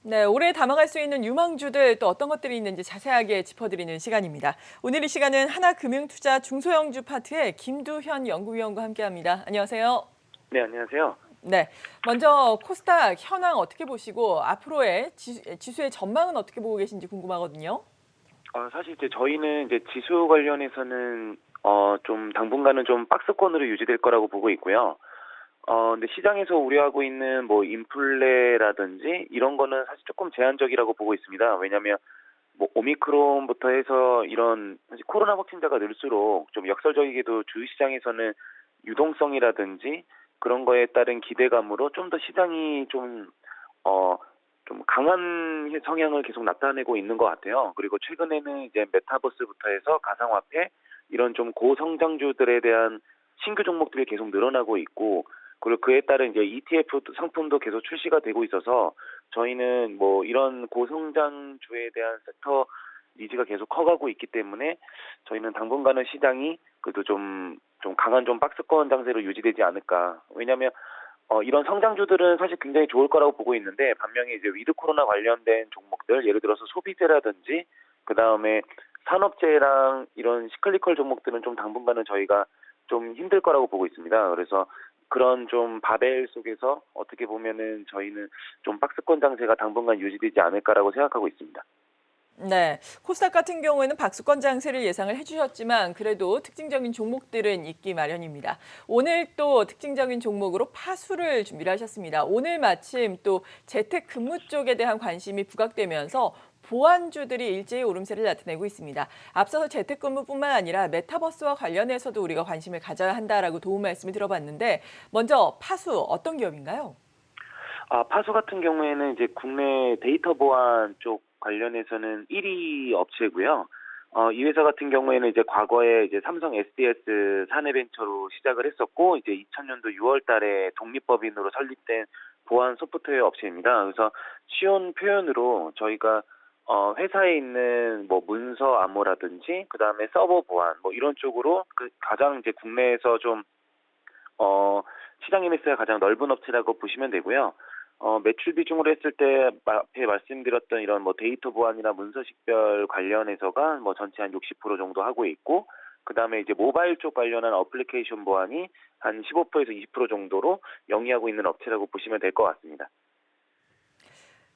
네, 올해 담아갈 수 있는 유망주들 또 어떤 것들이 있는지 자세하게 짚어드리는 시간입니다. 오늘 이 시간은 하나금융투자 중소형주 파트의 김두현 연구위원과 함께합니다. 안녕하세요. 네, 안녕하세요. 네, 먼저 코스닥 현황 어떻게 보시고 앞으로의 지수의 전망은 어떻게 보고 계신지 궁금하거든요. 사실 이제 저희는 이제 지수 관련해서는 좀 당분간은 좀 박스권으로 유지될 거라고 보고 있고요. 근데 시장에서 우려하고 있는 뭐 인플레라든지 이런 거는 사실 조금 제한적이라고 보고 있습니다. 왜냐하면 뭐 오미크론부터 해서 이런 사실 코로나 확진자가 늘수록 좀 역설적이게도 주식시장에서는 유동성이라든지 그런 거에 따른 기대감으로 좀 더 시장이 어, 좀 강한 성향을 계속 나타내고 있는 것 같아요. 그리고 최근에는 이제 메타버스부터 해서 가상화폐 이런 좀 고성장주들에 대한 신규 종목들이 계속 늘어나고 있고, 그리고 그에 따른 이제 ETF 상품도 계속 출시가 되고 있어서 저희는 뭐 이런 고성장주에 대한 섹터 니즈가 계속 커가고 있기 때문에 저희는 당분간은 시장이 그래도 좀 강한 좀 박스권 장세로 유지되지 않을까. 왜냐하면 이런 성장주들은 사실 굉장히 좋을 거라고 보고 있는데, 반면에 이제 위드 코로나 관련된 종목들, 예를 들어서 소비재라든지 그 다음에 산업재랑 이런 시클리컬 종목들은 좀 당분간은 저희가 좀 힘들 거라고 보고 있습니다. 그래서 그런 좀 바벨 속에서 어떻게 보면은 저희는 좀 박스권 장세가 당분간 유지되지 않을까라고 생각하고 있습니다. 네, 코스닥 같은 경우에는 박스권 장세를 예상을 해주셨지만 그래도 특징적인 종목들은 있기 마련입니다. 오늘 또 특징적인 종목으로 파수를 준비를 하셨습니다. 오늘 마침 또 재택근무 쪽에 대한 관심이 부각되면서 보안주들이 일제히 오름세를 나타내고 있습니다. 앞서서 재택근무뿐만 아니라 메타버스와 관련해서도 우리가 관심을 가져야 한다라고 도움 말씀을 들어봤는데 먼저 파수 어떤 기업인가요? 파수 같은 경우에는 이제 국내 데이터 보안 쪽 관련해서는 1위 업체고요. 이 회사 같은 경우에는 이제 과거에 이제 삼성 SDS 사내벤처로 시작을 했었고, 이제 2000년도 6월 달에 독립법인으로 설립된 보안 소프트웨어 업체입니다. 그래서 쉬운 표현으로 저희가 회사에 있는 뭐 문서 암호라든지 그다음에 서버 보안 뭐 이런 쪽으로 그 가장 이제 국내에서 좀 시장 MS가 가장 넓은 업체라고 보시면 되고요. 매출 비중으로 했을 때 앞에 말씀드렸던 이런 뭐 데이터 보안이나 문서 식별 관련해서가 뭐 전체 한 60% 정도 하고 있고, 그다음에 이제 모바일 쪽 관련한 어플리케이션 보안이 한 15%에서 20% 정도로 영위하고 있는 업체라고 보시면 될 것 같습니다.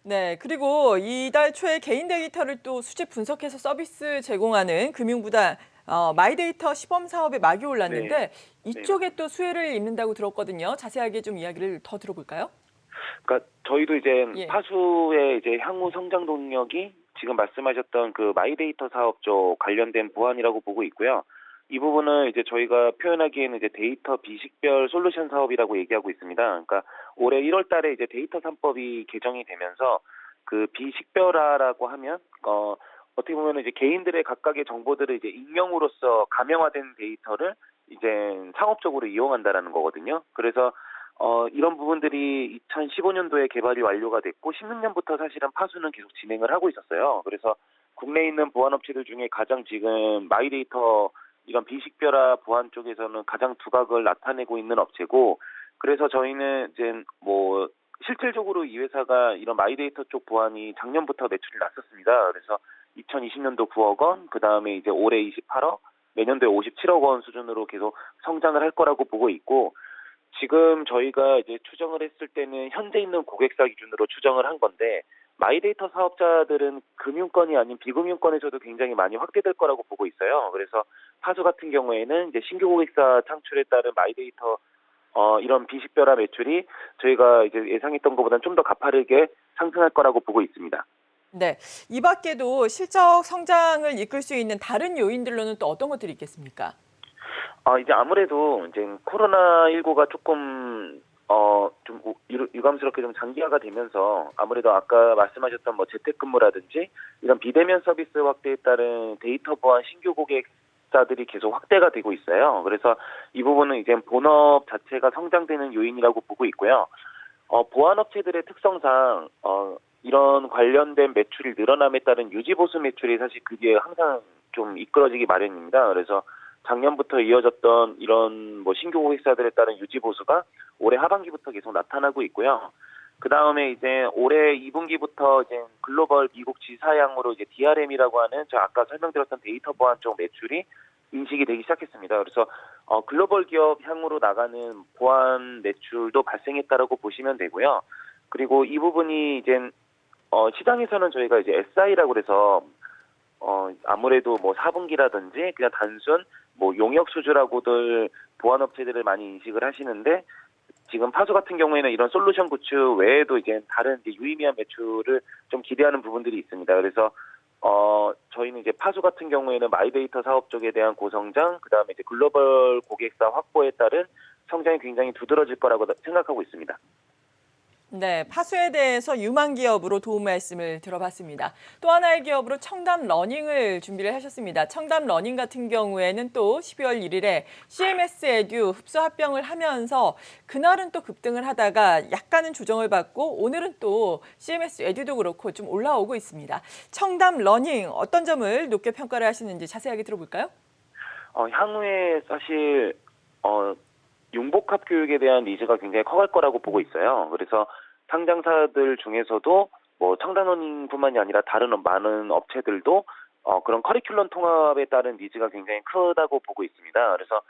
네, 그리고 이달 초에 개인 데이터를 또 수집 분석해서 서비스 제공하는 금융부다 마이데이터 시범 사업에 막이 네, 올랐는데 네, 이쪽에 또 맞습니다. 수혜를 입는다고 들었거든요. 자세하게 좀 이야기를 더 들어볼까요? 그러니까 저희도 이제 예. 파수의 이제 향후 성장 동력이 지금 말씀하셨던 그 마이데이터 사업 쪽 관련된 보안이라고 보고 있고요. 이 부분은 이제 저희가 표현하기에는 이제 데이터 비식별 솔루션 사업이라고 얘기하고 있습니다. 그러니까 올해 1월 달에 이제 데이터 3법이 개정이 되면서 그 비식별화라고 하면 어떻게 보면 이제 개인들의 각각의 정보들을 이제 익명으로서 가명화된 데이터를 이제 상업적으로 이용한다라는 거거든요. 그래서 이런 부분들이 2015년도에 개발이 완료가 됐고 16년부터 사실은 파수는 계속 진행을 하고 있었어요. 그래서 국내에 있는 보안 업체들 중에 가장 지금 마이데이터 이런 비식별화 보안 쪽에서는 가장 두각을 나타내고 있는 업체고, 그래서 저희는 이제 뭐 실질적으로 이 회사가 이런 마이데이터 쪽 보안이 작년부터 매출이 났었습니다. 그래서 2020년도 9억 원, 그 다음에 이제 올해 28억, 내년도에 57억 원 수준으로 계속 성장을 할 거라고 보고 있고, 지금 저희가 이제 추정을 했을 때는 현재 있는 고객사 기준으로 추정을 한 건데, 마이데이터 사업자들은 금융권이 아닌 비금융권에서도 굉장히 많이 확대될 거라고 보고 있어요. 그래서 파수 같은 경우에는 이제 신규 고객사 창출에 따른 마이데이터 이런 비식별화 매출이 저희가 이제 예상했던 것보다는 좀 더 가파르게 상승할 거라고 보고 있습니다. 네. 이 밖에도 실적 성장을 이끌 수 있는 다른 요인들로는 또 어떤 것들이 있겠습니까? 이제 아무래도 이제 코로나19가 조금 좀 유감스럽게 좀 장기화가 되면서 아무래도 아까 말씀하셨던 뭐 재택근무라든지 이런 비대면 서비스 확대에 따른 데이터 보안 신규 고객사들이 계속 확대가 되고 있어요. 그래서 이 부분은 이제 본업 자체가 성장되는 요인이라고 보고 있고요. 보안 업체들의 특성상 이런 관련된 매출이 늘어남에 따른 유지보수 매출이 사실 그게 항상 좀 이끌어지기 마련입니다. 그래서 작년부터 이어졌던 이런 뭐 신규 고객사들에 따른 유지 보수가 올해 하반기부터 계속 나타나고 있고요. 그 다음에 이제 올해 2분기부터 이제 글로벌 미국 지사향으로 이제 DRM이라고 하는 저 아까 설명드렸던 데이터 보안 쪽 매출이 인식이 되기 시작했습니다. 그래서 글로벌 기업 향으로 나가는 보안 매출도 발생했다라고 보시면 되고요. 그리고 이 부분이 이제 시장에서는 저희가 이제 SI라고 그래서 아무래도 뭐 4분기라든지 그냥 단순 뭐 용역 수주라고들 보안 업체들을 많이 인식을 하시는데 지금 파수 같은 경우에는 이런 솔루션 구축 외에도 이제 다른 이제 유의미한 매출을 좀 기대하는 부분들이 있습니다. 그래서 저희는 이제 파수 같은 경우에는 마이데이터 사업 쪽에 대한 고성장, 그다음에 이제 글로벌 고객사 확보에 따른 성장이 굉장히 두드러질 거라고 생각하고 있습니다. 네, 파수에 대해서 유망 기업으로 도움 말씀을 들어봤습니다. 또 하나의 기업으로 청담 러닝을 준비를 하셨습니다. 청담 러닝 같은 경우에는 또 12월 1일에 CMS 에듀 흡수 합병을 하면서 그날은 또 급등을 하다가 약간은 조정을 받고 오늘은 또 CMS 에듀도 그렇고 좀 올라오고 있습니다. 청담 러닝 어떤 점을 높게 평가를 하시는지 자세하게 들어볼까요? 향후에 사실 융복합 교육에 대한 니즈가 굉장히 커갈 거라고 보고 있어요. 그래서 상장사들 중에서도 뭐 청담러닝뿐만이 아니라 다른 많은 업체들도 그런 커리큘럼 통합에 따른 니즈가 굉장히 크다고 보고 있습니다. 그래서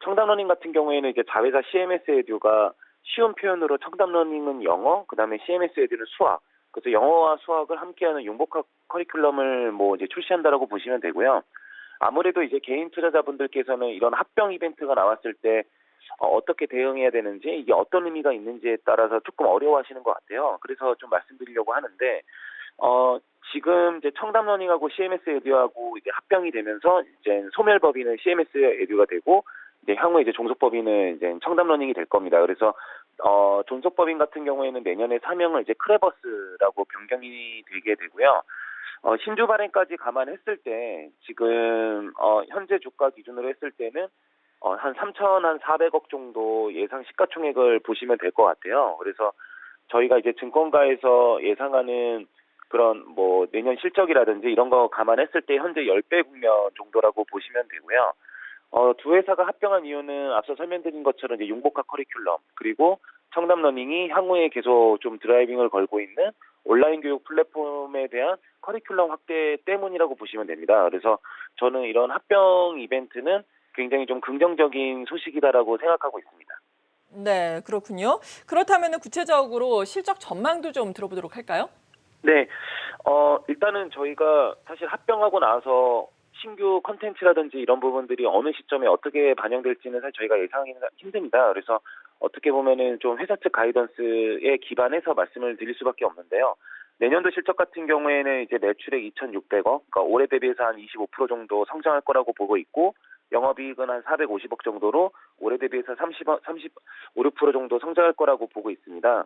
청담러닝 같은 경우에는 이제 자회사 CMS 에듀가 쉬운 표현으로 청담러닝은 영어, 그다음에 CMS 에듀는 수학. 그래서 영어와 수학을 함께하는 융복합 커리큘럼을 뭐 이제 출시한다라고 보시면 되고요. 아무래도 이제 개인 투자자분들께서는 이런 합병 이벤트가 나왔을 때 어떻게 대응해야 되는지 이게 어떤 의미가 있는지에 따라서 조금 어려워하시는 것 같아요. 그래서 좀 말씀드리려고 하는데 지금 이제 청담러닝하고 CMS 에듀하고 이제 합병이 되면서 이제 소멸법인은 CMS 에듀가 되고 이제 향후에 이제 종속법인은 이제 청담러닝이 될 겁니다. 그래서 종속법인 같은 경우에는 내년에 사명을 이제 크레버스라고 변경이 되게 되고요. 신주 발행까지 감안했을 때 지금 현재 주가 기준으로 했을 때는 한 3,400억 정도 예상 시가총액을 보시면 될 것 같아요. 그래서 저희가 이제 증권가에서 예상하는 그런 뭐 내년 실적이라든지 이런 거 감안했을 때 현재 10배 국면 정도라고 보시면 되고요. 두 회사가 합병한 이유는 앞서 설명드린 것처럼 이제 융복합 커리큘럼 그리고 청담러닝이 향후에 계속 좀 드라이빙을 걸고 있는 온라인 교육 플랫폼에 대한 커리큘럼 확대 때문이라고 보시면 됩니다. 그래서 저는 이런 합병 이벤트는 굉장히 좀 긍정적인 소식이다라고 생각하고 있습니다. 네, 그렇군요. 그렇다면 구체적으로 실적 전망도 좀 들어보도록 할까요? 네, 일단은 저희가 사실 합병하고 나서 신규 컨텐츠라든지 이런 부분들이 어느 시점에 어떻게 반영될지는 사실 저희가 예상하기는 힘듭니다. 그래서 어떻게 보면은 좀 회사 측 가이던스에 기반해서 말씀을 드릴 수밖에 없는데요. 내년도 실적 같은 경우에는 이제 매출액 2,600억, 그러니까 올해 대비해서 한 25% 정도 성장할 거라고 보고 있고, 영업이익은 한 450억 정도로 올해 대비해서 35, 6% 정도 성장할 거라고 보고 있습니다.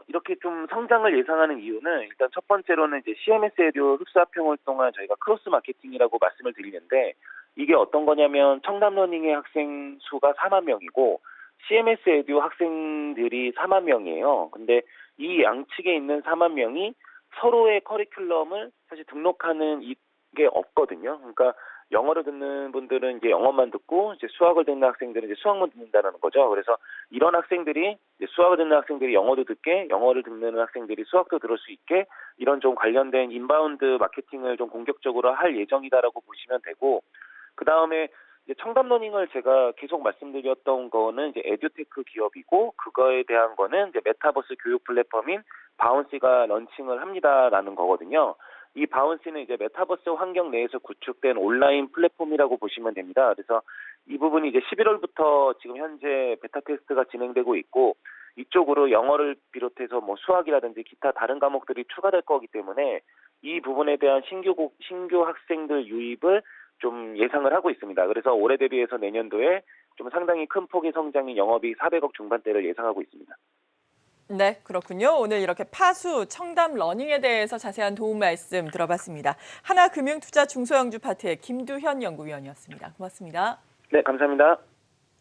이렇게 좀 성장을 예상하는 이유는 일단 첫 번째로는 이제 CMS 에듀 흡수 합병을 동안 저희가 크로스 마케팅이라고 말씀을 드리는데 이게 어떤 거냐면 청담러닝의 학생 수가 4만 명이고 CMS 에듀 학생들이 4만 명이에요. 근데 이 양측에 있는 4만 명이 서로의 커리큘럼을 사실 등록하는 이게 없거든요. 그러니까 영어를 듣는 분들은 이제 영어만 듣고 이제 수학을 듣는 학생들은 이제 수학만 듣는다는 거죠. 그래서 이런 학생들이 이제 수학을 듣는 학생들이 영어도 듣게, 영어를 듣는 학생들이 수학도 들을 수 있게 이런 좀 관련된 인바운드 마케팅을 좀 공격적으로 할 예정이다라고 보시면 되고, 그 다음에 이제 청담러닝을 제가 계속 말씀드렸던 거는 이제 에듀테크 기업이고 그거에 대한 거는 이제 메타버스 교육 플랫폼인 바운시가 런칭을 합니다라는 거거든요. 이 바운시는 이제 메타버스 환경 내에서 구축된 온라인 플랫폼이라고 보시면 됩니다. 그래서 이 부분이 이제 11월부터 지금 현재 베타 테스트가 진행되고 있고 이쪽으로 영어를 비롯해서 뭐 수학이라든지 기타 다른 과목들이 추가될 거기 때문에 이 부분에 대한 신규 학생들 유입을 좀 예상을 하고 있습니다. 그래서 올해 대비해서 내년도에 좀 상당히 큰 폭의 성장인 영업이익 400억 중반대를 예상하고 있습니다. 네, 그렇군요. 오늘 이렇게 파수, 청담 러닝에 대해서 자세한 도움 말씀 들어봤습니다. 하나금융투자 중소형주 파트의 김두현 연구위원이었습니다. 고맙습니다. 네, 감사합니다.